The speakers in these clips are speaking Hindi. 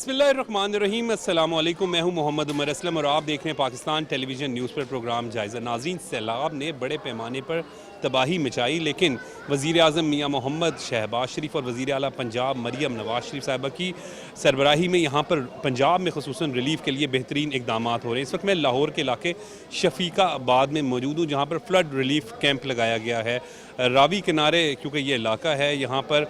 बिस्मिल्लाहिर्रहमानिर्रहीम, अस्सलाम वालेकुम। मैं हूं मोहम्मद उमर असलम और आप देख रहे हैं पाकिस्तान टेलीविज़न न्यूज़ पर प्रोग्राम जायज़ा। नाज़रीन, सैलाब ने बड़े पैमाने पर तबाही मचाई, लेकिन वज़ीर आज़म मियाँ मोहम्मद शहबाज शरीफ और वज़ीर आला पंजाब मरियम नवाज़ शरीफ साहिबा की सरबराही में यहाँ पर पंजाब में ख़ुसूसन रिलीफ़ के लिए बेहतरीन इक़दाम हो रहे हैं। इस वक्त मैं लाहौर के इलाके शफीकाबाद में मौजूद हूँ, जहाँ पर फ्लड रिलीफ़ कैंप लगाया गया है। रावी किनारे क्योंकि ये इलाका है, यहाँ पर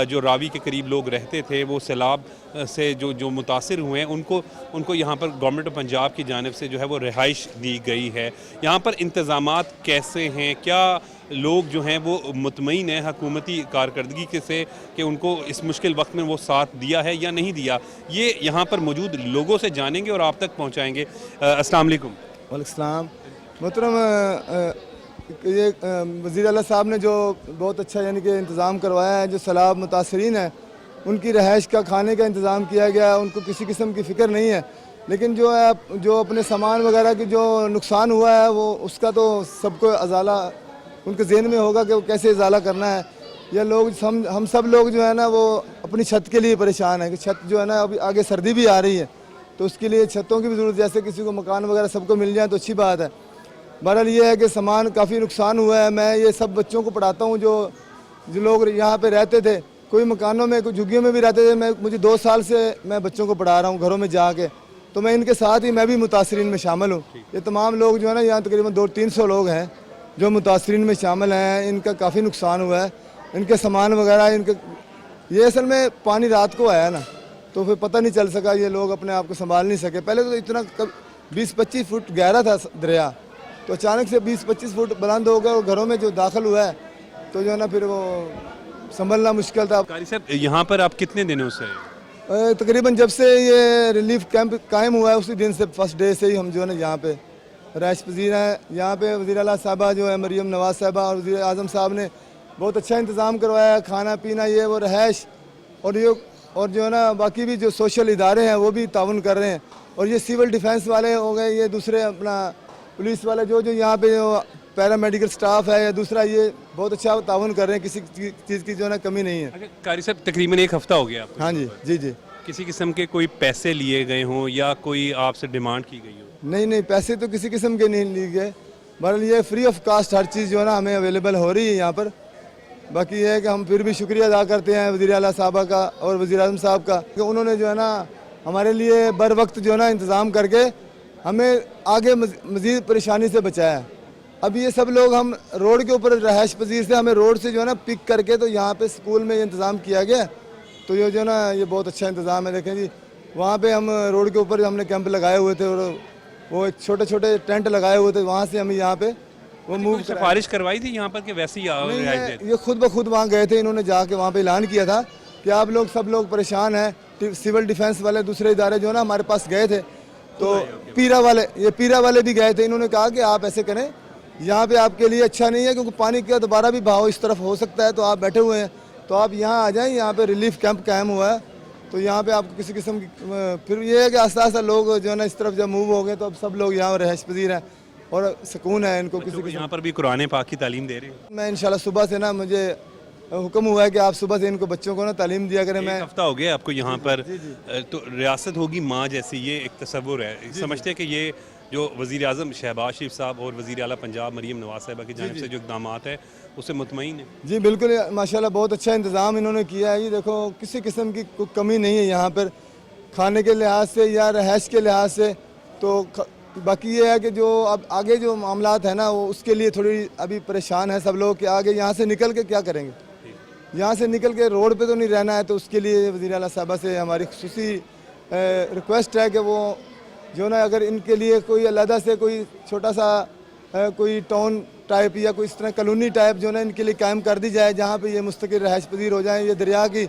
जो रावी के करीब लोग रहते थे वो सैलाब से जो मुतासिर हुए हैं उनको यहाँ पर गवर्नमेंट ऑफ पंजाब की जानिब से जो है वो रिहाइश दी गई है। यहाँ पर इंतज़ामात कैसे हैं? क्या लोग जो हैं वो मुतमईन हैं हुकूमती कारकर्दगी के से कि उनको इस मुश्किल वक्त में वो साथ दिया है या नहीं दिया? ये यहाँ पर मौजूद लोगों से जानेंगे और आप तक पहुँचाएँगे। अस्सलाम वालेकुम। वालेकुम सलाम। मोहतरम, ये वज़ीर आला साहब ने जो बहुत अच्छा यानी कि इंतज़ाम करवाया है, जो सैलाब मुतासरीन है उनकी रहाइश का, खाने का इंतज़ाम किया गया है, उनको किसी किस्म की फ़िक्र नहीं है। लेकिन जो अपने सामान वगैरह की जो नुकसान हुआ है वो उसका तो सबको अजाला उनके ज़हन में होगा कि वो कैसे इजाला करना है। या लोग हम सब लोग जो है ना वो अपनी छत के लिए परेशान है कि छत जो है ना अभी आगे सर्दी भी आ रही है तो उसके लिए छतों की भी ज़रूरत, जैसे किसी को मकान वगैरह सबको मिल जाए तो अच्छी बात है। बहरहाल ये है कि सामान काफ़ी नुकसान हुआ है। मैं ये सब बच्चों को पढ़ाता हूँ जो लोग यहाँ पे रहते थे, कोई मकानों में कोई झुग्गियों में भी रहते थे। मुझे 2 साल से मैं बच्चों को पढ़ा रहा हूँ घरों में जाके, तो मैं इनके साथ ही मैं भी मुतासरीन में शामिल हूँ। ये तमाम लोग जो है ना यहाँ तकरीबन 200-300 लोग हैं जो मुतासरीन में शामिल हैं। इनका काफ़ी नुकसान हुआ है, इनके सामान वगैरह इनके। ये असल में पानी रात को आया ना तो फिर पता नहीं चल सका, ये लोग अपने आप को संभाल नहीं सके। पहले तो इतना 20-25 फुट गहरा था दरिया, तो अचानक से 20-25 फुट बुलंद हो गया और घरों में जो दाखिल हुआ है तो जो है ना फिर वो संभलना मुश्किल था। कारी साहब, यहाँ पर आप कितने दिनों से? तकरीबन जब से ये रिलीफ कैंप कायम हुआ है उसी दिन से, फर्स्ट डे से ही हम जो है ना यहाँ पे रहाइश पजीर हैं। यहाँ पे वज़ीर आला साहबा जो है मरियम नवाज़ साहबा और वज़ीर आज़म साहब ने बहुत अच्छा इंतज़ाम करवाया है, खाना पीना ये वो रहाइश और जो है ना बाकी भी जो सोशल इदारे हैं वो भी ताउन कर रहे हैं। और ये सिविल डिफेंस वाले हो गए, ये दूसरे अपना पुलिस वाले जो यहाँ पे जो पैरामेडिकल स्टाफ है या दूसरा, ये बहुत अच्छा ताउन कर रहे हैं, किसी चीज़ की जो है ना कमी नहीं है। कारी साहब, तकरीबन 1 हफ्ता हो गया आपको? हाँ जी जी जी। किसी किस्म के कोई पैसे लिए गए हों या कोई आपसे डिमांड की गई हो? नहीं, पैसे तो किसी किस्म के नहीं लिए गए। बहरहाल ये फ्री ऑफ कास्ट हर चीज़ जो है ना हमें अवेलेबल हो रही है यहाँ पर। बाकी ये है कि हम फिर भी शुक्रिया अदा करते हैं वज़ीर आला साहबा का और वज़ीर आज़म साहब का कि उन्होंने जो है ना हमारे लिए बर वक्त जो है ना इंतज़ाम करके हमें आगे मज़ीद परेशानी से बचाया है। अब ये सब लोग हम रोड के ऊपर रहाइश पजीर से हमें रोड से जो है ना पिक करके तो यहाँ पे स्कूल में ये इंतज़ाम किया गया। तो ये जो है ना ये बहुत अच्छा इंतज़ाम है। देखें जी, वहाँ पे हम रोड के ऊपर हमने कैंप लगाए हुए थे और वो एक छोटे टेंट लगाए हुए थे, वहाँ से हम यहाँ पे वो मूव सिफारिश करवाई थी यहाँ पर कि वैसे ही ये खुद ब खुद वहाँ गए थे। इन्होंने जाके वहाँ पे ऐलान किया था कि आप लोग सब लोग परेशान हैं। सिविल डिफेंस वाले दूसरे इदारे जो है ना हमारे पास गए थे, तो पीरा वाले भी गए थे। इन्होंने कहा कि आप ऐसे करें, यहाँ पे आपके लिए अच्छा नहीं है क्योंकि पानी का दोबारा भी बहाव इस तरफ हो सकता है, तो आप बैठे हुए हैं तो आप यहाँ आ जाएं। यहाँ पे रिलीफ कैंप कायम हुआ है तो यहाँ पे आपको किसी किस्म की फिर ये है कि आस्ता आस्ता लोग जो है ना इस तरफ जब मूव हो गए तो अब सब लोग यहाँ रहाइश पजीर हैं और सुकून है इनको। किसी यहाँ पर भी कुरान पाक की तालीम दे रहे हैं। मैं इंशाल्लाह सुबह से ना, मुझे हुक्म हुआ है कि आप सुबह से इनको बच्चों को ना तालीम दिया करें। मैं 1 हफ्ता हो गया आपको यहाँ पर। तो रियासत होगी माँ जैसी, ये एक तस्वुर है। समझते हैं कि ये जो वज़ीर आज़म शहबाज शरीफ साहब और वज़ीर आला पंजाब मरियम नवाज़ साहिबा की जानिब से जो इक़दाम है उससे मुतमईन है? जी बिल्कुल, माशाल्लाह बहुत अच्छा इंतज़ाम इन्होंने किया है। ये देखो किसी किस्म की कोई कमी नहीं है यहाँ पर खाने के लिहाज से या रहाइश के लिहाज से। तो बाकी ये है कि जो अब आगे जो मामलात है ना वो उसके लिए थोड़ी अभी परेशान है सब लोग कि आगे यहाँ से निकल के क्या करेंगे। यहाँ से निकल के रोड पे तो नहीं रहना है, तो उसके लिए वज़ीर आला साहबा से हमारी खुसूसी रिक्वेस्ट है कि वो जो ना अगर इनके लिए कोई अलहदा से कोई छोटा सा कोई टाउन टाइप या कोई इस तरह कॉलोनी टाइप जो ना इनके लिए कायम कर दी जाए, जहाँ पे ये मुस्तकिल रहाइश पजीर हो जाएँ। ये दरिया की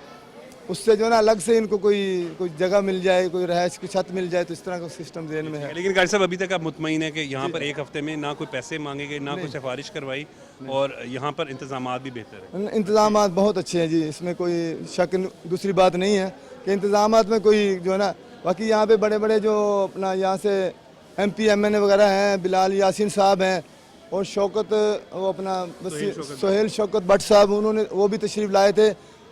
उससे जो ना अलग से इनको कोई जगह मिल जाए, कोई रहाइश की छत मिल जाए, तो इस तरह का सिस्टम ज़हन में है। लेकिन कारी साहब, अभी तक आप मुतमईन है कि यहाँ पर 1 हफ्ते में ना कोई पैसे मांगे गए, ना कोई सिफारिश करवाई और यहाँ पर इंतज़ामात भी बेहतर है? इंतज़ामात बहुत अच्छे हैं जी, इसमें कोई शक दूसरी बात नहीं है कि इंतज़ामात में कोई जो है ना। बाकी यहाँ पे बड़े बड़े जो अपना यहाँ से MP MNA वगैरह हैं, बिलाल यासीन साहब हैं और शौकत वो अपना सोहेल शौकत भट्ट साहब, उन्होंने वो भी तशरीफ़ लाए थे।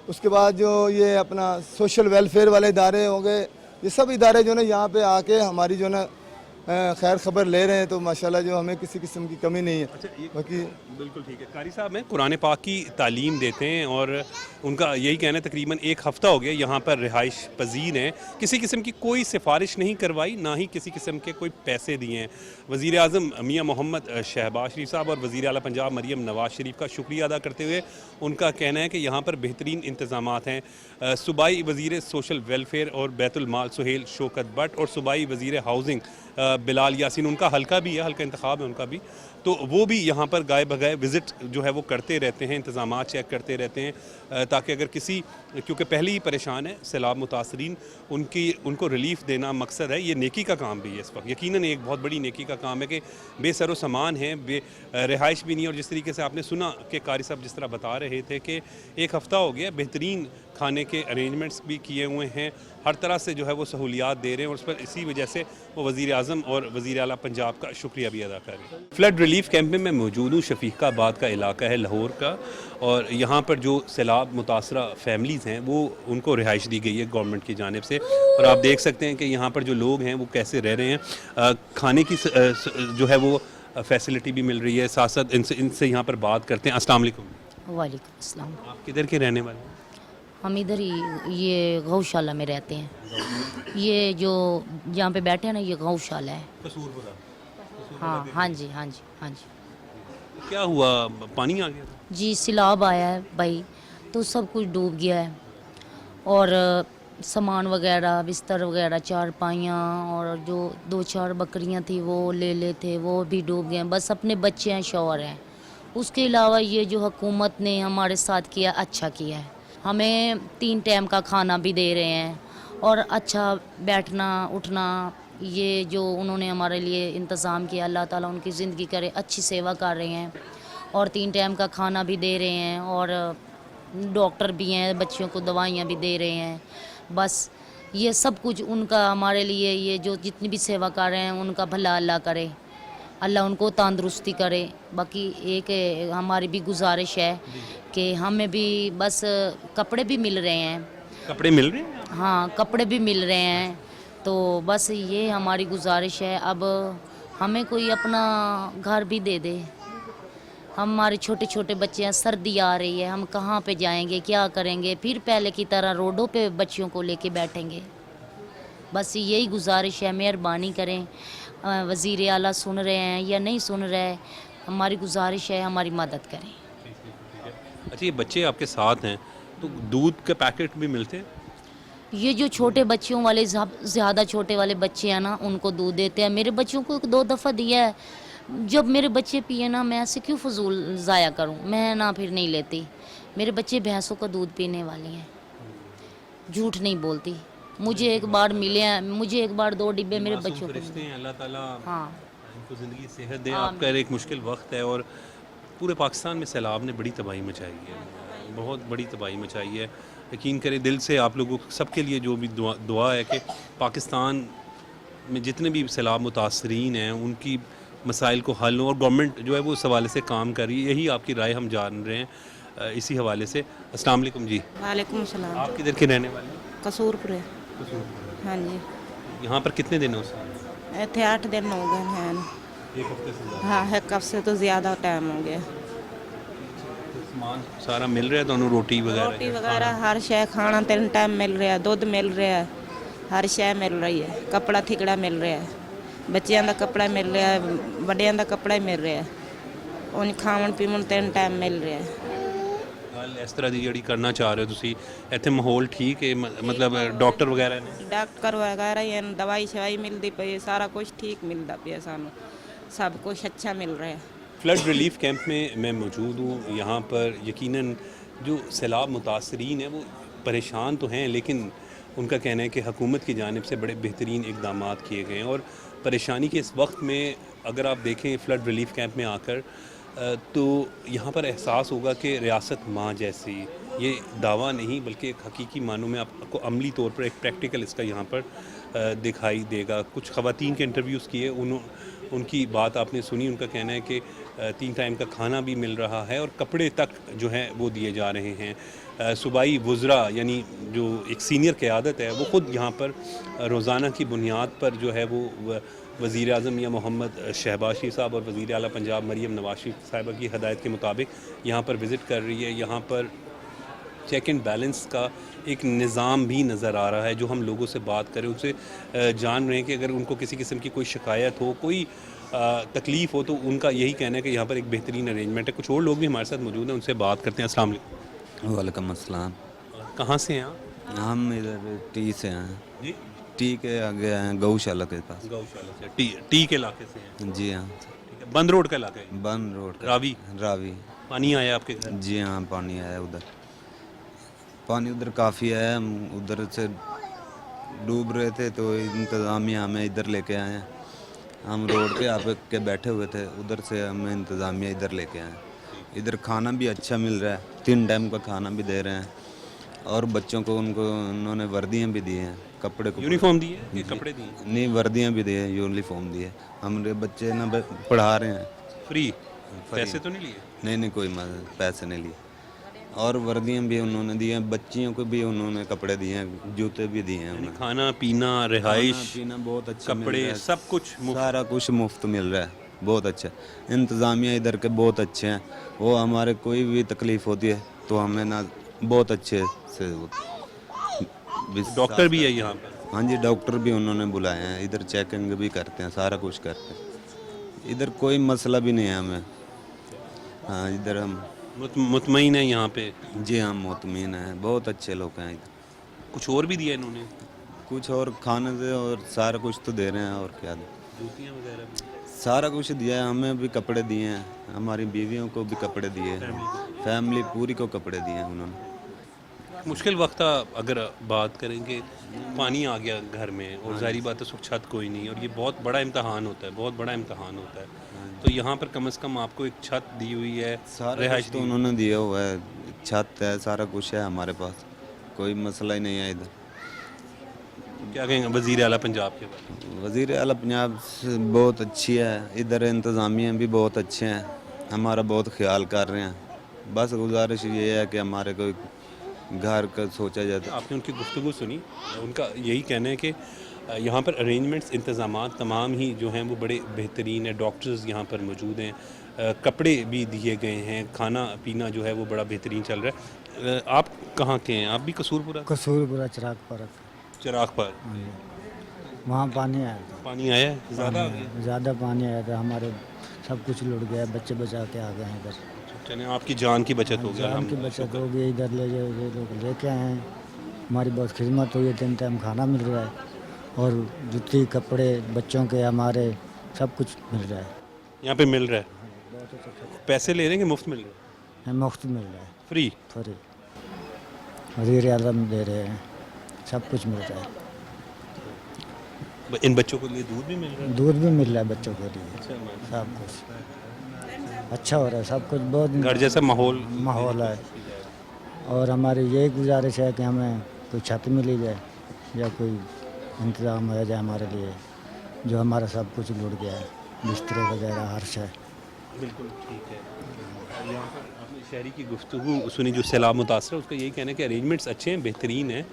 उसके बाद जो ये अपना सोशल वेलफेयर वाले इदारे हो गए ये सब इदारे जो है यहाँ पे आके हमारी जो है खैर खबर ले रहे हैं, तो माशाल्लाह जो हमें किसी किस्म की कमी नहीं है। अच्छा, बाकी बिल्कुल ठीक है। कारी साहब हैं, कुरान पाक की तालीम देते हैं और उनका यही कहना है तकरीबन एक हफ़्ता हो गया यहाँ पर रिहाइश पजीर हैं, किसी किस्म की कोई सिफारिश नहीं करवाई, ना ही किसी किस्म के कोई पैसे दिए हैं। वज़ीर आज़म मियाँ मोहम्मद शहबाज शरीफ साहब और वज़ीर आला पंजाब मरीम नवाज़ शरीफ का शुक्रिया अदा करते हुए उनका कहना है कि यहाँ पर बेहतरीन इंतज़ामात हैं। सूबाई वज़ीर सोशल वेलफेयर और बैतुल माल सुहेल शौकत भट्ट और सूबाई वज़ीर हाउसिंग बिलाल यासीन, उनका हल्का भी है, हल्का इंतखाब है उनका भी, तो वो भी यहाँ पर गाए बगाए विज़िट जो है वो करते रहते हैं, इंतज़ामात चेक करते रहते हैं ताकि अगर किसी, क्योंकि पहले ही परेशान है सैलाब मुतासरीन, उनको रिलीफ़ देना मकसद है। ये नेकी का काम भी है इस वक्त, यकीनन एक बहुत बड़ी नेकी का काम है कि बेसरो सामान है, रिहाइश भी नहीं। और जिस तरीके से आपने सुना कि कारी साहब जिस तरह बता रहे थे कि एक हफ़्ता हो गया, बेहतरीन खाने के अरेंजमेंट्स भी किए हुए हैं, हर तरह से जो है वो सहूलियात दे रहे हैं और उस पर इसी वजह से वो वज़ीर आज़म और वज़ीर आला पंजाब का शुक्रिया भी अदा कर रहे हैं। फ्लड रिलीफ कैंप में मैं मौजूद हूँ, शफीकाबाद का इलाका है लाहौर का, और यहाँ पर जो सैलाब मुतासरा फैमिलीज़ हैं वो उनको रिहाइश दी गई है गवर्नमेंट की जानिब से, और आप देख सकते हैं कि यहाँ पर जो लोग हैं वो कैसे रह रहे हैं। खाने की जो है वो फैसिलिटी भी मिल रही है, साथ साथ इनसे यहाँ पर बात करते हैं। अस्सलाम वालेकुम। वालेकुम अस्सलाम। आप किधर के रहने वाले हैं? हम इधर ही ये गौशाला में रहते हैं। ये जो जहाँ पे बैठे हैं ना, ये गौशाला है। कसूरपुरा। हाँ हाँ जी हाँ जी हाँ जी। क्या हुआ, पानी आ गया था? जी सैलाब आया है भाई, तो सब कुछ डूब गया है, और सामान वगैरह, बिस्तर वगैरह, चारपाइयाँ, और जो 2-4 बकरियाँ थी वो ले थे, वो भी डूब गए हैं। बस अपने बच्चे हैं, शौहर हैं। उसके अलावा ये जो हुकूमत ने हमारे साथ किया, अच्छा किया है। हमें 3 टाइम का खाना भी दे रहे हैं, और अच्छा बैठना उठना, ये जो उन्होंने हमारे लिए इंतज़ाम किया, अल्लाह ताला उनकी ज़िंदगी करे, अच्छी सेवा कर रहे हैं, और 3 टाइम का खाना भी दे रहे हैं, और डॉक्टर भी हैं, बच्चियों को दवाइयाँ भी दे रहे हैं। बस ये सब कुछ उनका हमारे लिए, ये जो जितनी भी सेवा कर रहे हैं उनका भला अल्लाह करे, अल्लाह उनको तंदुरुस्ती करे। बाकी एक हमारी भी गुजारिश है कि हमें भी बस कपड़े भी मिल रहे हैं। कपड़े मिल रहे हैं? हाँ, कपड़े भी मिल रहे हैं, तो बस ये हमारी गुजारिश है। अब हमें कोई अपना घर भी दे दे। हमारे छोटे छोटे बच्चे हैं, सर्दी आ रही है, हम कहाँ पे जाएंगे, क्या करेंगे? फिर पहले की तरह रोडों पे बच्चियों को लेके बैठेंगे? बस यही गुजारिश है, मेहरबानी करें। वज़ीर आला सुन रहे हैं या नहीं सुन रहे, हमारी गुजारिश है, हमारी मदद करें। अच्छा, ये बच्चे आपके साथ हैं तो दूध के पैकेट भी मिलते हैं? ये जो छोटे बच्चियों वाले, ज़्यादा छोटे वाले बच्चे हैं ना, उनको दूध देते हैं। मेरे बच्चों को 1-2 दफ़ा दिया है। जब मेरे बच्चे पिए ना, मैं ऐसे क्यों फजूल ज़ाया करूं? मैं ना फिर नहीं लेती। मेरे बच्चे भैंसों का दूध पीने वाले हैं, झूठ नहीं बोलती। मुझे एक बार मिले हैं, मुझे एक बार 2 डिब्बे मेरे बच्चों को। अल्लाह ताला हाँ, इनको ज़िंदगी सेहत दे। आपका एक मुश्किल वक्त है और पूरे पाकिस्तान में सैलाब ने बड़ी तबाही मचाई है, बहुत बड़ी तबाही मचाई है। यकीन करें, दिल से आप लोगों सबके लिए जो भी दुआ है कि पाकिस्तान में जितने भी सैलाब मुतासरीन हैं उनकी मसाइल को हल हो, और गवर्नमेंट जो है वो उस हवाले से काम कर रही है। यही आपकी राय हम जान रहे हैं इसी हवाले से। अस्सलाम वालेकुम जी। वालेकुम सलाम। आप किधर के रहने वाले हैं? कसूरपुरे। हाँ जी। यहाँ पर कितने दिन हो उसमें? इतने 8 दिन हो गए हैं। एक हफ्ते से ज़्यादा। हाँ, एक हफ्ते से तो ज़्यादा टाइम हो गया। सामान सारा मिल रहा है दोनों, रोटी वगैरह? रोटी वगैरह हर शय, खाना 3 टाइम मिल रहा है, दूध मिल रहा है, हर शय मिल रही है, कपड़ा थिकड़ा मिल रहा है, बच्चों का कपड़ा मिल रहा है, बड़ियां का कपड़ा ही मिल रहा है, उन खावन पीवन 3 टाइम मिल रहा है। गल इस तरह की जी करना चाह रहे हो तुसी, इतने माहौल ठीक है? मतलब डॉक्टर वगैरह ने? डॉक्टर वगैरह ही हैं, दवाई शवाई मिलती पई है, सारा कुछ ठीक मिलता पिया, सानू सब कुछ अच्छा मिल रहा है। फ्लड रिलीफ कैंप में मैं मौजूद हूँ। यहाँ पर यकीनन जो सैलाब मुतासरीन हैं वो परेशान तो हैं, लेकिन उनका कहना है कि हुकूमत की जानिब से बड़े बेहतरीन इकदाम किए गए हैं। और परेशानी के इस वक्त में अगर आप देखें फ्लड रिलीफ कैंप में आकर, तो यहाँ पर एहसास होगा कि रियासत माँ जैसी, ये दावा नहीं बल्कि एक हकीकी मानों में आपको अमली तौर पर एक प्रैक्टिकल इसका यहाँ पर दिखाई देगा। कुछ ख़वातीन के इंटरव्यूज़ किए, उनकी बात आपने सुनी। उनका कहना है कि 3 टाइम का खाना भी मिल रहा है और कपड़े तक जो हैं वो दिए जा रहे हैं। सूबाई वज़रा यानी जो एक सीनियर क़यादत है वो ख़ुद यहाँ पर रोज़ाना की बुनियाद पर जो है वो वज़ीर आज़म मियां मोहम्मद शहबाज शरीफ साहब और वज़ीर आला पंजाब मरियम नवाज शरीफ साहिबा की हदायत के मुताबिक यहाँ पर विज़िट कर रही है। यहाँ पर चेक एंड बैलेंस का एक निज़ाम भी नज़र आ रहा है। जो हम लोगों से बात करें उनसे जान रहे हैं कि अगर उनको किसी किस्म की कोई शिकायत हो, कोई तकलीफ़ हो, तो उनका यही कहना है कि यहाँ पर एक बेहतरीन अरेंजमेंट है। कुछ और लोग भी हमारे साथ मौजूद हैं, उनसे बात करते हैं। अस्सलाम वालेकुम। वालेकुम अस्सलाम। कहाँ से हैं आप? हम इधर टी से हैं। जी, टी के आगे हैं, गौशाला के पास। गौशाला से। टी के इलाके से हैं? जी हाँ। ठीक है। बंद रोड का इलाका है? बन रोड का। रावी? रावी। पानी आया आपके घर? जी हाँ, पानी आया उधर। पानी उधर काफ़ी है। हम उधर से डूब रहे थे तो इंतज़ामिया हमें इधर लेके आए हैं। हम रोड पे आप के बैठे हुए थे, उधर से हमें इंतज़ामिया इधर लेके आए। इधर खाना भी अच्छा मिल रहा है, 3 टाइम का खाना भी दे रहे हैं और बच्चों को उन्होंने वर्दियाँ भी दी हैं, कपड़े को। यूनिफॉर्म दी है कि कपड़े दिए? नहीं, वर्दियाँ भी दी हैं, यूनिफॉर्म दी है। हमारे बच्चे ना पढ़ा रहे हैं। फ्री? पैसे तो नहीं लिए? नहीं, कोई पैसे नहीं लिए। और वर्दियाँ भी उन्होंने दी हैं, बच्चियों को भी उन्होंने कपड़े दिए हैं, जूते भी दिए हैं उन्हें। खाना पीना, रिहाइश, पीना बहुत अच्छा मिल कपड़े, रहा है। सब कुछ मुफ्त? सारा कुछ मुफ्त मिल रहा है, बहुत अच्छा। इंतज़ामिया इधर के बहुत अच्छे हैं। वो हमारे कोई भी तकलीफ़ होती है तो हमें ना बहुत अच्छे से डॉक्टर भी है यहाँ पर? हाँ जी, डॉक्टर भी उन्होंने बुलाए हैं। इधर चेकिंग भी करते हैं, सारा कुछ करते हैं। इधर कोई मसला भी नहीं है हमें। हाँ, इधर हम मुतमईन है यहाँ पे? जी हाँ, मुतमईन हैं, बहुत अच्छे लोग हैं इधर। कुछ और भी दिया इन्होंने? कुछ और खाने से और सारा कुछ तो दे रहे हैं, और क्या दें। जूतियाँ वगैरह भी? सारा कुछ दिया है, हमें भी कपड़े दिए हैं, हमारी बीवियों को भी कपड़े दिए हैं, फैमिली पूरी को कपड़े दिए हैं उन्होंने। मुश्किल वक्त था। अगर बात करेंगे, पानी आ गया घर में और जाहिर बात है उस वक्त छत कोई नहीं, और ये बहुत बड़ा इम्तहान होता है, बहुत बड़ा इम्तहान होता है। तो यहाँ पर कम से कम आपको एक छत दी हुई है, सारा रिहाइश कुछ तो उन्होंने दिया हुआ है, छत है, सारा कुछ है हमारे पास, कोई मसला ही नहीं है इधर। क्या कहेंगे वज़ीर आला पंजाब के बारे? वज़ीर आला पंजाब से बहुत अच्छी है, इधर इंतज़ामिया भी बहुत अच्छे हैं, हमारा बहुत ख्याल कर रहे हैं। बस गुजारिश ये है कि हमारे कोई घर का सोचा जाए तो। आपने उनकी गुफ्तगू सुनी, उनका यही कहना है कि यहाँ पर अरेंजमेंट्स, इंतज़ामात तमाम ही जो हैं वो बड़े बेहतरीन है। डॉक्टर्स यहाँ पर मौजूद हैं, कपड़े भी दिए गए हैं, खाना पीना जो है वो बड़ा बेहतरीन चल रहा है। आप कहाँ के हैं? आप भी कसूरपुरा? कसूरपुरा चिराग पार्क। चिराग पर वहाँ पानी आया था। पानी आया है? ज़्यादा आ गया? ज़्यादा पानी आया था, हमारे सब कुछ लुट गया, बच्चे बचा के आ गए हैं इधर। चलिए, आपकी जान की बचत हो गई। जान की बचत हो गई, इधर ले जाओ, ये लोग लेके आए हैं, हमारी बहुत खिदमत हुई है। 3 टाइम खाना मिल रहा है और जूती कपड़े बच्चों के हमारे सब कुछ मिल रहा है। यहाँ पे मिल रहा है? पैसे ले रहे हैं कि मुफ्त मिल रहा है? मुफ्त मिल रहा है, फ्री? फ्री। वज़ीर आज़म दे रहे हैं, सब कुछ मिल रहा है। इन बच्चों के लिए दूध भी मिल रहा है? दूध भी मिल रहा है बच्चों के लिए, सब कुछ अच्छा हो रहा है, सब कुछ बहुत घर जैसा माहौल है। और हमारी यही गुजारिश है कि हमें कोई छत मिली जाए या कोई इंतज़ाम हो जाए हमारे लिए, जो हमारा सब कुछ लुट गया है, बिस्तरे वगैरह हर शय। बिल्कुल ठीक है। यहाँ पर आपने शहरी की गुफ्तगू सुनी जो सैलाब मुतासर है, उसका यही कहना है कि अरेंजमेंट्स अच्छे हैं, बेहतरीन हैं।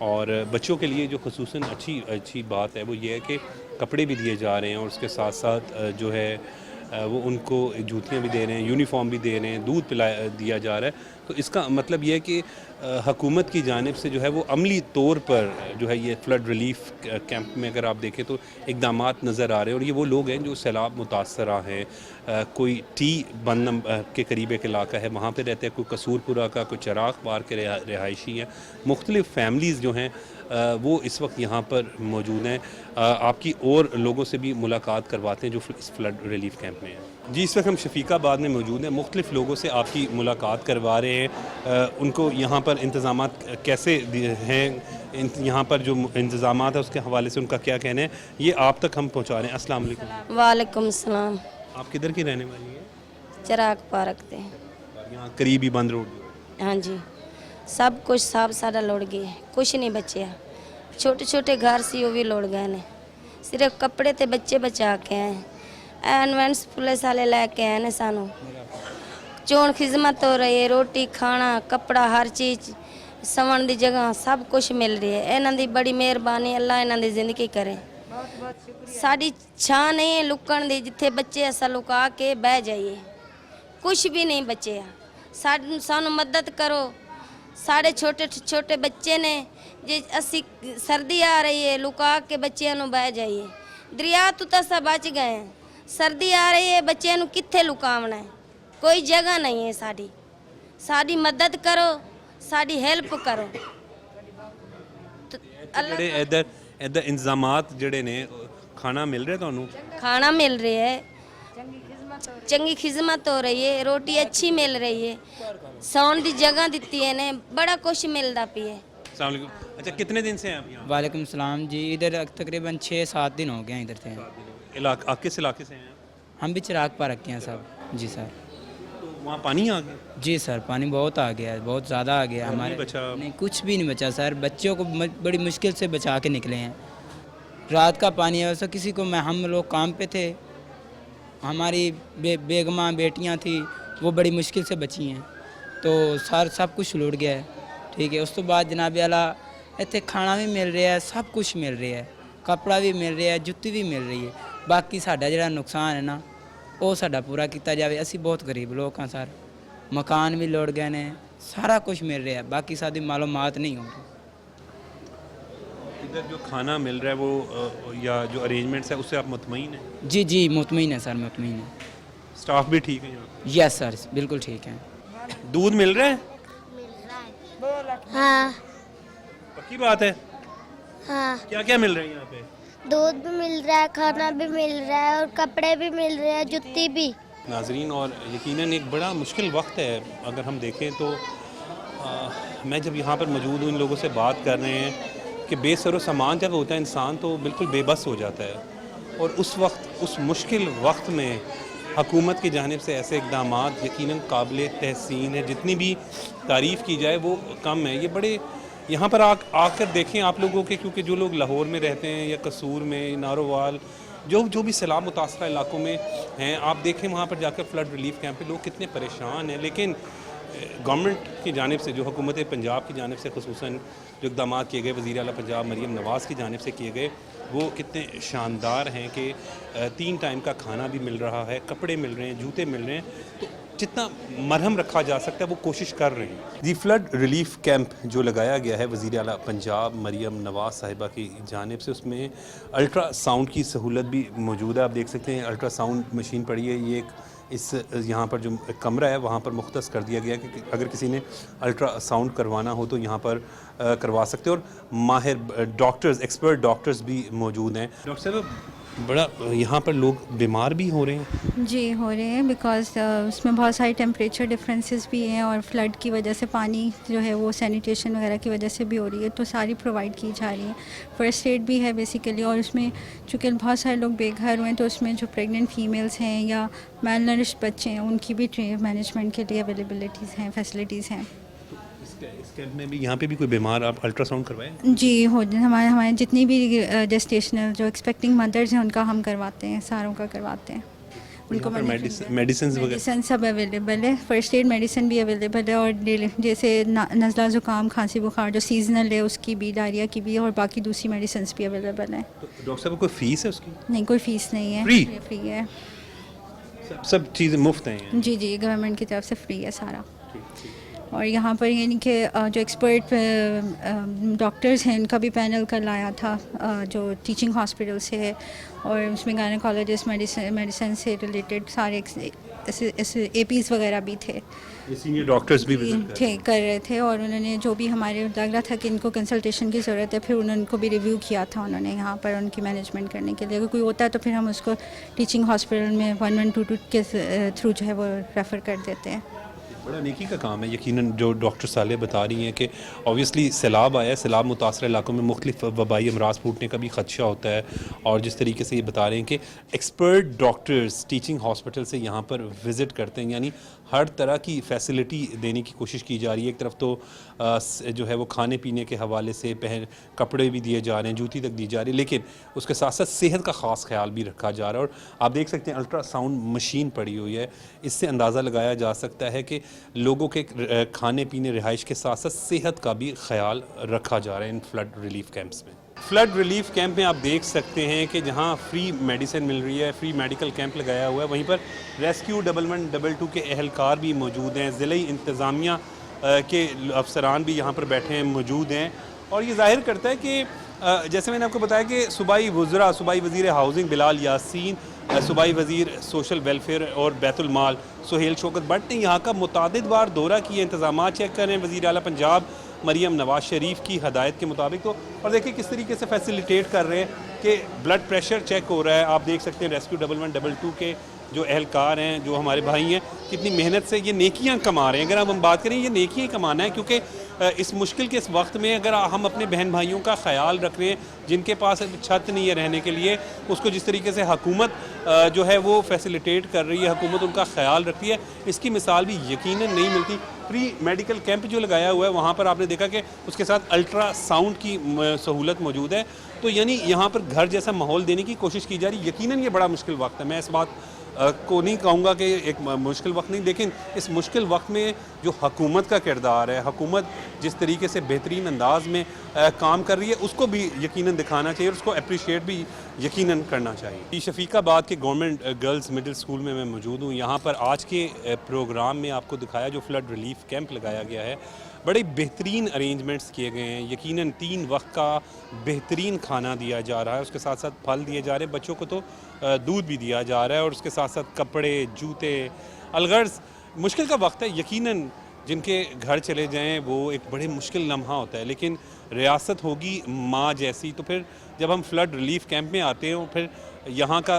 और बच्चों के लिए जो खुसूसन अच्छी बात है वो ये है कि कपड़े भी दिए जा रहे हैं और उसके साथ साथ जो है वो उनको जूतियाँ भी दे रहे हैं, यूनिफॉर्म भी दे रहे हैं, दूध दिया जा रहा है। तो इसका मतलब ये है कि हुकूमत की जानिब से जो है वो अमली तौर पर जो है ये फ्लड रिलीफ कैंप में अगर आप देखें तो इक़दामात नज़र आ रहे हैं। और ये वो लोग हैं जो सैलाब मुतासरा हैं। कोई टी बनम के करीब एक इलाका है, वहाँ पे रहते हैं, कोई कसूरपुरा का, कोई चिराग पार के रिहायशी हैं। मुख्तलिफ़ फैमिलीज़ जो हैं वो इस वक्त यहाँ पर मौजूद हैं। आपकी और लोगों से भी मुलाकात करवाते हैं जो इस फ्लड रिलीफ कैंप में हैं। जी, इस वक्त हम शफीकाबाद में मौजूद हैं, मुख्तलिफ़ लोगों से आपकी मुलाकात करवा रहे हैं। उनको यहाँ पर इंतज़ामात कैसे हैं, यहाँ पर जो इंतज़ामात है उसके हवाले से उनका क्या कहना है, ये आप तक हम पहुँचा रहे हैं। अस्सलाम वालेकुम। वालेकुम सलाम। आप किधर की रहने वाली हैं? चिराग पार्क ते। यहाँ करीब ही बंद रोड? हाँ जी, सब कुछ साफ सारा लुट गया, कुछ नहीं बचिया। छोटे छोटे घर सी वो भी लुड़ गए ने। सिर्फ कपड़े ते बच्चे बचा के आए। एनवेंस पुलिस वाले लैके आए ने सानू। चोन खिदमत हो रही है, रोटी खाना कपड़ा हर चीज़ सवन की जगह सब कुछ मिल रही है। इन्हां दी बड़ी मेहरबानी, अल्लाह इन्हां दी जिंदगी करे। साड़ी छां नहीं है लुकण दी, जिथे बच्चे असा लुका के बह जाइए, कुछ भी नहीं बचे। सानू मदद करो, साढ़े छोटे छोटे बच्चे ने, जे असी सर्दी आ रही है लुका के बच्चों नू बह जाइए। दरिया तो सब बच गए हैं, सर्दी आ रही है बच्चों नू कित्थे लुकावना है, कोई जगह नहीं है। साड़ी मदद करो, साड़ी हेल्प करो। ਜਿਹੜੇ ਇੱਧਰ ਇੰਤਜ਼ਾਮਾਤ ਜਿਹੜੇ ਨੇ ਖਾਣਾ ਮਿਲ ਰਿਹਾ ਤੁਹਾਨੂੰ? खाना मिल रही है, चंगी खिदमत हो रही है, रोटी अच्छी मिल रही है, सौन की जगह दी है ने, बड़ा कुछ मिलता पी है। अस्सलाम वालेकुम। अच्छा, कितने दिन से हैं आप यहाँ? वालेकुम सलाम जी। इधर तकरीबन 6-7 दिन हो गए हैं इधर से। किस इलाके से हैं? हम भी चिराग पार्क के हैं साहब। जी सर। तो वहाँ पानी आ गया? जी सर, पानी बहुत आ गया है, बहुत ज़्यादा आ गया हमारे। नहीं बचा? नहीं, कुछ भी नहीं बचा सर। बच्चों को बड़ी मुश्किल से बचा के निकले हैं। रात का पानी है वैसा किसी को, हम लोग काम पे थे, हमारी बेगमां बेटियां थी, वो बड़ी मुश्किल से बची हैं। तो सर सब कुछ लुट गया है। ठीक है, उस तो बाद जनाब आला इतने खाना भी मिल रहा है, सब कुछ मिल रहा है, कपड़ा भी मिल रहा है, जुत्ती भी मिल रही है। बाकी साडा जिहड़ा नुकसान है ना वो साडा पूरा किया जाए। असी बहुत गरीब लोग हैं सर, मकान भी लुट गए ने, सारा कुछ मिल रहा है, बाकी सारी मालूमात नहीं हो रही। इधर जो खाना मिल रहा है वो या जो अरेंजमेंट्स है उससे आप मुतमईन हैं? जी जी मुतमईन है सर, मुतमईन है। स्टाफ भी ठीक है यहाँ? यस सर, बिल्कुल ठीक है। दूध मिल रहा है? हाँ पक्की बात है? हाँ, क्या क्या मिल रहा है यहाँ पे? दूध भी मिल रहा है, खाना भी मिल रहा है और कपड़े भी मिल रहे हैं, जुत्ती भी। नाजरीन, और यकीनन एक बड़ा मुश्किल वक्त है अगर हम देखें तो। मैं जब यहाँ पर मौजूद हूँ, इन लोगों से बात कर रहे हैं कि बेसरो सामान जब होता है इंसान तो बिल्कुल बेबस हो जाता है। और उस वक्त, उस मुश्किल वक्त में हुकूमत की जानिब से ऐसे इक़दाम यकीनन काबिल तहसीन है, जितनी भी तारीफ़ की जाए वो कम है। ये बड़े यहाँ पर आकर देखें आप लोगों के, क्योंकि जो लोग लाहौर में रहते हैं या कसूर में, नारोवाल, जो भी सैलाब मुतासरा इलाकों में हैं, आप देखें वहाँ पर जाकर फ्लड रिलीफ कैंप पे लोग कितने परेशान हैं। लेकिन गवर्नमेंट की जानिब से, जो हुकूमत पंजाब की जानिब से खुसूसन जो इक़दाम किए गए, वज़ीर आला पंजाब मरीम नवाज़ की जानिब से किए गए, वो कितने शानदार हैं कि 3 टाइम का खाना भी मिल रहा है, कपड़े मिल रहे हैं, जूते मिल रहे हैं। तो जितना मरहम रखा जा सकता है वो कोशिश कर रहे हैं। जी, फ्लड रिलीफ कैंप जो लगाया गया है वज़ीर आला पंजाब मरीम नवाज़ साहिबा की जानिब से, उसमें अल्ट्रासाउंड की सहूलत भी मौजूद है। आप देख सकते हैं अल्ट्रासाउंड मशीन पड़ी है। ये इस यहाँ पर जो कमरा है वहाँ पर मुख्तस कर दिया गया कि अगर किसी ने अल्ट्रासाउंड करवाना हो तो यहाँ पर करवा सकते हैं। और माहिर डॉक्टर्स, एक्सपर्ट डॉक्टर्स भी मौजूद हैं। डॉक्टर साहब, बड़ा यहाँ पर लोग बीमार भी हो रहे हैं? जी हो रहे हैं, बिकॉज़ उसमें बहुत सारी टेम्परेचर डिफरेंसेस भी हैं और फ्लड की वजह से पानी जो है वो सैनिटेशन वगैरह की वजह से भी हो रही है, तो सारी प्रोवाइड की जा रही है। फर्स्ट एड भी है बेसिकली, और उसमें चूँकि बहुत सारे लोग बेघर हुए हैं तो उसमें जो प्रेग्नेंट फीमेल्स हैं या मेल नरिश्ड बच्चे हैं उनकी भी मैनेजमेंट के लिए अवेलेबिलिटीज़ हैं, फैसिलिटीज़ हैं। इस कैंप में भी, यहाँ पे भी कोई बीमार आप अल्ट्रासाउंड करवाएं? जी हमारे जितनी भी जेस्टेशनल जो एक्सपेक्टिंग मदर्स हैं उनका हम करवाते हैं, सारों का करवाते हैं। उनको मेडिसिन सब अवेलेबल है, फर्स्ट एड मेडिसिन भी अवेलेबल है, और जैसे नज़ला ज़ुकाम खांसी बुखार जो सीजनल है उसकी भी, डायरिया की भी, और बाकी दूसरी मेडिसिन भी अवेलेबल है। तो डॉक्टर साहब कोई फ़ीस है उसकी? नहीं, कोई फ़ीस नहीं है, फ्री है। सब चीज़ें मुफ्त हैं? जी जी, गवर्नमेंट की तरफ से फ्री है सारा। और यहाँ पर यानी कि जो एक्सपर्ट डॉक्टर्स हैं उनका भी पैनल कल आया था जो टीचिंग हॉस्पिटल से है, और उसमें गायनेकोलॉजिस्ट, मेडिसिन से रिलेटेड सारे APs वगैरह भी थे, सीनियर डॉक्टर्स भी कर रहे थे। और उन्होंने जो भी हमारे लग रहा था कि इनको कंसल्टेशन की ज़रूरत है, फिर उन्होंने उनको भी रिव्यू किया था उन्होंने यहाँ पर उनकी मैनेजमेंट करने के लिए। अगर कोई होता है तो फिर हम उसको टीचिंग हॉस्पिटल में 1122 के थ्रू जो है वो रेफ़र कर देते हैं। बड़ा नेकी का काम है यकीनन, जो डॉक्टर साले बता रही हैं कि ऑब्वियसली सैलाब आया है, सैलाब मुतासर इलाकों में मुख्तलिफ वबाई अमराज फूटने का भी खदशा होता है। और जिस तरीके से ये बता रहे हैं कि एक्सपर्ट डॉक्टर्स टीचिंग हॉस्पिटल से यहाँ पर विज़िट करते हैं, यानी हर तरह की फैसिलिटी देने की कोशिश की जा रही है। एक तरफ तो जो है वो खाने पीने के हवाले से कपड़े भी दिए जा रहे हैं, जूती तक दी जा रही है, लेकिन उसके साथ साथ सेहत का ख़ास ख्याल भी रखा जा रहा है। और आप देख सकते हैं अल्ट्रासाउंड मशीन पड़ी हुई है, इससे अंदाज़ा लगाया जा सकता है कि लोगों के खाने पीने रिहाइश के साथ साथ सेहत का भी ख्याल रखा जा रहा है इन फ्लड रिलीफ कैंप्स में। फ्लड रिलीफ कैंप में आप देख सकते हैं कि जहां फ्री मेडिसिन मिल रही है, फ्री मेडिकल कैंप लगाया हुआ है, वहीं पर रेस्क्यू 1112 के एहलकार भी मौजूद हैं, ज़िले इंतज़ामिया के अफसरान भी यहां पर बैठे हैं, मौजूद हैं। और ये जाहिर करता है कि जैसे मैंने आपको बताया कि सूबाई वज़रा, सूबाई वज़ीर हाउसिंग बिलाल यासीन, सूबाई वज़ीर सोशल वेलफेयर और बैतुल माल सुहेल शौकत भट्ट ने यहाँ का मुतादिद बार दौरा किया, इंतज़ाम चेक कर रहे हैं। वज़ीर आला पंजाब मरियम नवाज शरीफ की हदायत के मुताबिक तो, और देखिए किस तरीके से फैसिलिटेट कर रहे हैं कि ब्लड प्रेशर चेक हो रहा है। आप देख सकते हैं रेस्क्यू 1112 के जो एहलकार हैं, जो हमारे भाई हैं, कितनी मेहनत से ये नेकियां कमा रहे हैं। अगर हम बात करें, ये नेकियां कमाना है, क्योंकि इस मुश्किल के इस वक्त में अगर हम अपने बहन भाइयों का ख्याल रख रहे हैं जिनके पास छत नहीं है रहने के लिए, उसको जिस तरीके से हुकूमत जो है वो फैसिलिटेट कर रही है, हुकूमत उनका ख्याल रखती है, इसकी मिसाल भी यकीनन नहीं मिलती। फ्री मेडिकल कैंप जो लगाया हुआ है, वहाँ पर आपने देखा कि उसके साथ अल्ट्रासाउंड की सहूलत मौजूद है। तो यानी यहाँ पर घर जैसा माहौल देने की कोशिश की जा रही है। यकीनन ये बड़ा मुश्किल वक्त है, मैं इस बात को नहीं कहूँगा कि एक मुश्किल वक्त नहीं, लेकिन इस मुश्किल वक्त में जो हुकूमत का किरदार है, हुकूमत जिस तरीके से बेहतरीन अंदाज में काम कर रही है, उसको भी यकीनन दिखाना चाहिए और उसको अप्रिशिएट भी यकीनन करना चाहिए। शफीकाबाद के गवर्नमेंट गर्ल्स मिडिल स्कूल में मैं मौजूद हूँ। यहाँ पर आज के प्रोग्राम में आपको दिखाया जो फ्लड रिलीफ कैंप लगाया गया है, बड़े बेहतरीन अरेंजमेंट्स किए गए हैं। यकीनन 3 वक्त का बेहतरीन खाना दिया जा रहा है, उसके साथ साथ फल दिए जा रहे हैं, बच्चों को तो दूध भी दिया जा रहा है, और उसके साथ साथ कपड़े, जूते। अलगर्ज मुश्किल का वक्त है, यकीनन जिनके घर चले जाएं वो एक बड़े मुश्किल लम्हा होता है, लेकिन रियासत होगी माँ जैसी। तो फिर जब हम फ्लड रिलीफ कैंप में आते हैं और फिर यहाँ का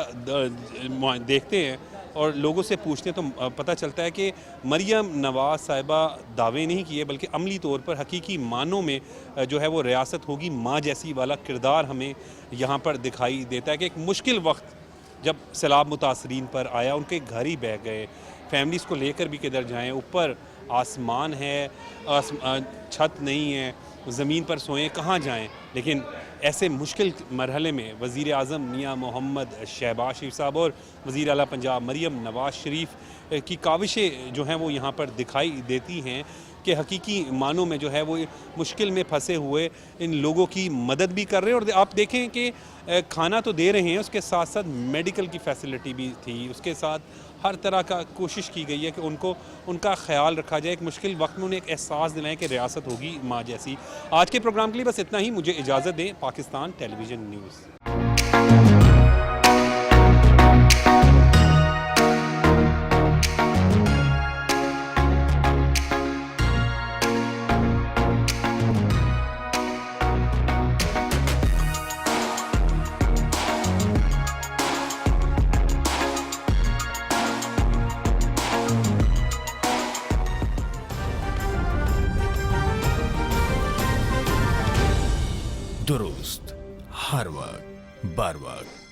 देखते हैं और लोगों से पूछते हैं, तो पता चलता है कि मरियम नवाज साहिबा दावे नहीं किए, बल्कि अमली तौर पर हकीकी मानों में जो है वो रियासत होगी माँ जैसी वाला किरदार हमें यहाँ पर दिखाई देता है। कि एक मुश्किल वक्त जब सैलाब मुतासरीन पर आया, उनके घर ही बह गए, फैमिलीज़ को लेकर भी किधर जाएं, ऊपर आसमान है, छत नहीं है, ज़मीन पर सोएं, कहाँ जाएं। लेकिन ऐसे मुश्किल मरहले में वज़ीर आज़म मियाँ मोहम्मद शहबाज शरीफ साहब और वज़ीर आला पंजाब मरियम नवाज शरीफ की काविशें जो हैं वो यहाँ पर दिखाई देती हैं कि हकीकी मानों में जो है वो मुश्किल में फंसे हुए इन लोगों की मदद भी कर रहे हैं। और आप देखें कि खाना तो दे रहे हैं, उसके साथ साथ मेडिकल की फैसिलिटी भी थी, उसके साथ हर तरह का कोशिश की गई है कि उनको उनका ख्याल रखा जाए। एक मुश्किल वक्त में उन्हें एक एहसास दिलाएं कि रियासत होगी माँ जैसी। आज के प्रोग्राम के लिए बस इतना ही, मुझे इजाज़त दें। Pakistan television news. दुरुस्त हर वक्त बर वक्त।